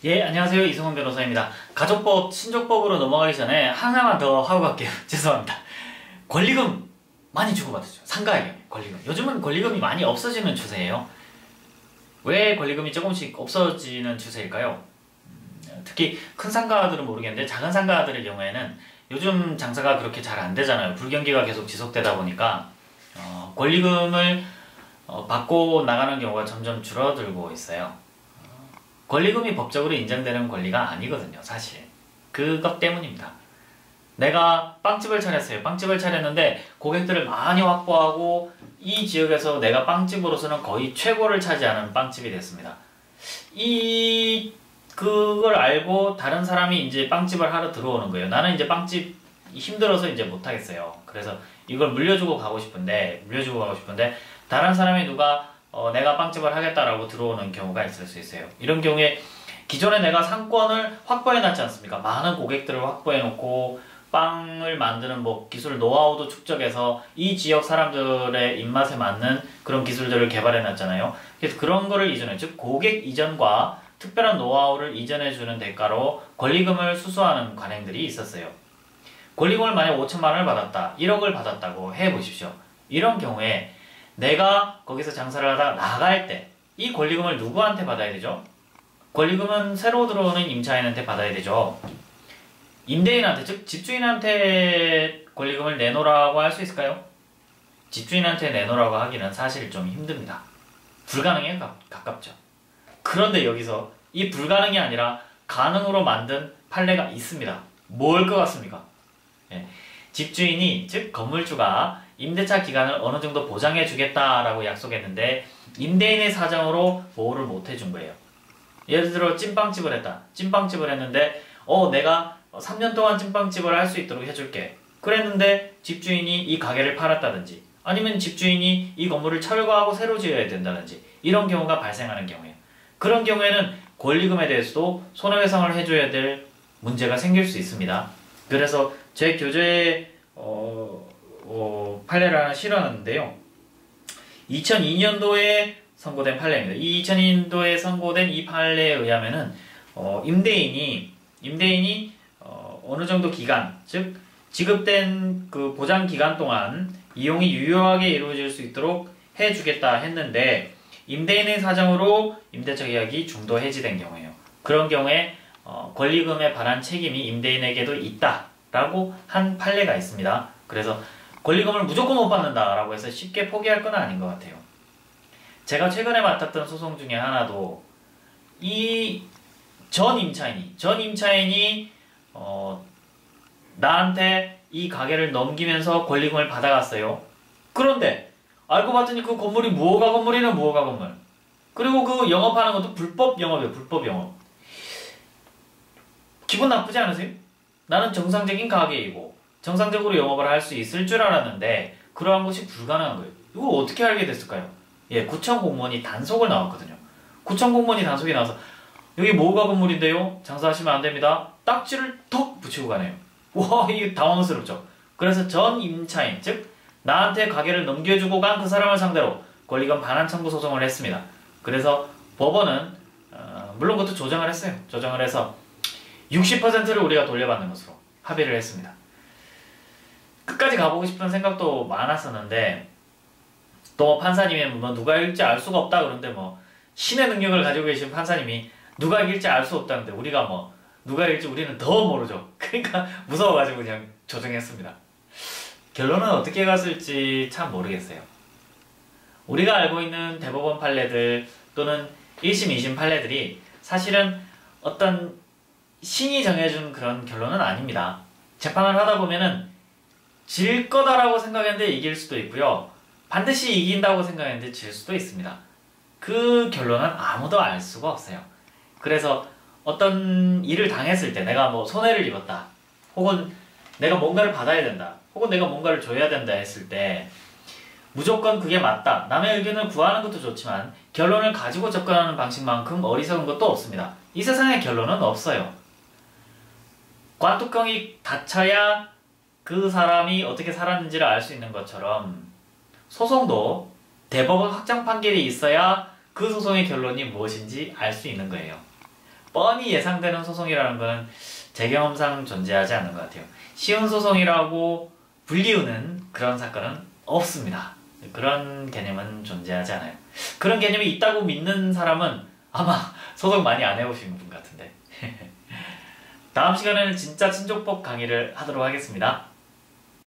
예, 안녕하세요. 이승훈 변호사입니다. 가족법, 친족법으로 넘어가기 전에 하나만 더 하고 갈게요. 죄송합니다. 권리금 많이 주고받았죠. 상가에게 권리금. 요즘은 권리금이 많이 없어지는 추세예요. 왜 권리금이 조금씩 없어지는 추세일까요? 특히 큰 상가들은 모르겠는데 작은 상가들의 경우에는 요즘 장사가 그렇게 잘 안 되잖아요. 불경기가 계속 지속되다 보니까 권리금을 받고 나가는 경우가 점점 줄어들고 있어요. 권리금이 법적으로 인정되는 권리가 아니거든요, 사실. 그것 때문입니다. 내가 빵집을 차렸어요. 빵집을 차렸는데 고객들을 많이 확보하고 이 지역에서 내가 빵집으로서는 거의 최고를 차지하는 빵집이 됐습니다. 그걸 알고 다른 사람이 이제 빵집을 하러 들어오는 거예요. 나는 이제 빵집 힘들어서 이제 못하겠어요. 그래서 이걸 물려주고 가고 싶은데 다른 사람이 누가 내가 빵집을 하겠다라고 들어오는 경우가 있을 수 있어요. 이런 경우에 기존에 내가 상권을 확보해 놨지 않습니까? 많은 고객들을 확보해 놓고 빵을 만드는 기술 노하우도 축적해서 이 지역 사람들의 입맛에 맞는 그런 기술들을 개발해 놨잖아요. 그래서 그런 거를 이전해, 즉 고객 이전과 특별한 노하우를 이전해 주는 대가로 권리금을 수수하는 관행들이 있었어요. 권리금을 만약 5천만 원을 받았다, 1억을 받았다고 해 보십시오. 이런 경우에 내가 거기서 장사를 하다가 나갈 때 이 권리금을 누구한테 받아야 되죠? 권리금은 새로 들어오는 임차인한테 받아야 되죠. 임대인한테, 즉 집주인한테 권리금을 내놓으라고 할 수 있을까요? 집주인한테 내놓으라고 하기는 사실 좀 힘듭니다. 불가능에 가깝죠. 그런데 여기서 이 불가능이 아니라 가능으로 만든 판례가 있습니다. 뭘 것 같습니까? 집주인이, 즉 건물주가 임대차 기간을 어느 정도 보장해 주겠다라고 약속했는데 임대인의 사정으로 보호를 못 해준 거예요. 예를 들어 찐빵집을 했다. 찐빵집을 했는데 내가 3년 동안 찐빵집을 할 수 있도록 해줄게. 그랬는데 집주인이 이 가게를 팔았다든지 아니면 집주인이 이 건물을 철거하고 새로 지어야 된다든지 이런 경우가 발생하는 경우에요. 그런 경우에는 권리금에 대해서도 손해배상을 해줘야 될 문제가 생길 수 있습니다. 그래서 제 교재에 판례를 하나 실었는데요. 2002년도에 선고된 판례입니다. 이 2002년도에 선고된 이 판례에 의하면은 임대인이 어느 정도 기간, 즉 지급된 그 보장 기간 동안 이용이 유효하게 이루어질 수 있도록 해주겠다 했는데 임대인의 사정으로 임대차 계약이 중도 해지된 경우에요. 그런 경우에 권리금에 관한 책임이 임대인에게도 있다라고 한 판례가 있습니다. 그래서 권리금을 무조건 못 받는다라고 해서 쉽게 포기할 건 아닌 것 같아요. 제가 최근에 맡았던 소송 중에 하나도 이 전 임차인이 나한테 이 가게를 넘기면서 권리금을 받아갔어요. 그런데 알고 봤더니 그 건물이 무허가 건물. 그리고 그 영업하는 것도 불법 영업이에요. 불법 영업. 기분 나쁘지 않으세요? 나는 정상적인 가게이고 정상적으로 영업을 할 수 있을 줄 알았는데 그러한 것이 불가능한 거예요. 이걸 어떻게 알게 됐을까요? 구청 공무원이 단속을 나왔거든요. 구청 공무원이 단속이 나와서 여기 모가 건물인데요. 장사하시면 안 됩니다. 딱지를 턱 붙이고 가네요. 와, 이게 당황스럽죠. 그래서 전 임차인, 즉 나한테 가게를 넘겨주고 간 그 사람을 상대로 권리금 반환 청구 소송을 했습니다. 그래서 법원은 물론 그것도 조정을 했어요. 조정을 해서 60%를 우리가 돌려받는 것으로 합의를 했습니다. 끝까지 가보고 싶은 생각도 많았었는데 또 판사님이 누가 이길지 알 수가 없다 그런데 신의 능력을 가지고 계신 판사님이 누가 이길지 알 수 없다는데 우리가 누가 이길지 우리는 더 모르죠. 그러니까 무서워가지고 그냥 조정했습니다. 결론은 어떻게 갔을지 참 모르겠어요. 우리가 알고 있는 대법원 판례들 또는 1심, 2심 판례들이 사실은 어떤 신이 정해준 그런 결론은 아닙니다. 재판을 하다 보면은 질 거다라고 생각했는데 이길 수도 있고요. 반드시 이긴다고 생각했는데 질 수도 있습니다. 그 결론은 아무도 알 수가 없어요. 그래서 어떤 일을 당했을 때 내가 손해를 입었다. 혹은 내가 뭔가를 받아야 된다. 혹은 내가 뭔가를 줘야 된다 했을 때 무조건 그게 맞다. 남의 의견을 구하는 것도 좋지만 결론을 가지고 접근하는 방식만큼 어리석은 것도 없습니다. 이 세상에 결론은 없어요. 관뚜껑이 닫혀야 그 사람이 어떻게 살았는지를 알 수 있는 것처럼 소송도 대법원 확정 판결이 있어야 그 소송의 결론이 무엇인지 알 수 있는 거예요. 뻔히 예상되는 소송이라는 거는 제 경험상 존재하지 않는 것 같아요. 쉬운 소송이라고 불리우는 그런 사건은 없습니다. 그런 개념은 존재하지 않아요. 그런 개념이 있다고 믿는 사람은 아마 소송 많이 안 해보신 분 같은데. 다음 시간에는 진짜 친족법 강의를 하도록 하겠습니다.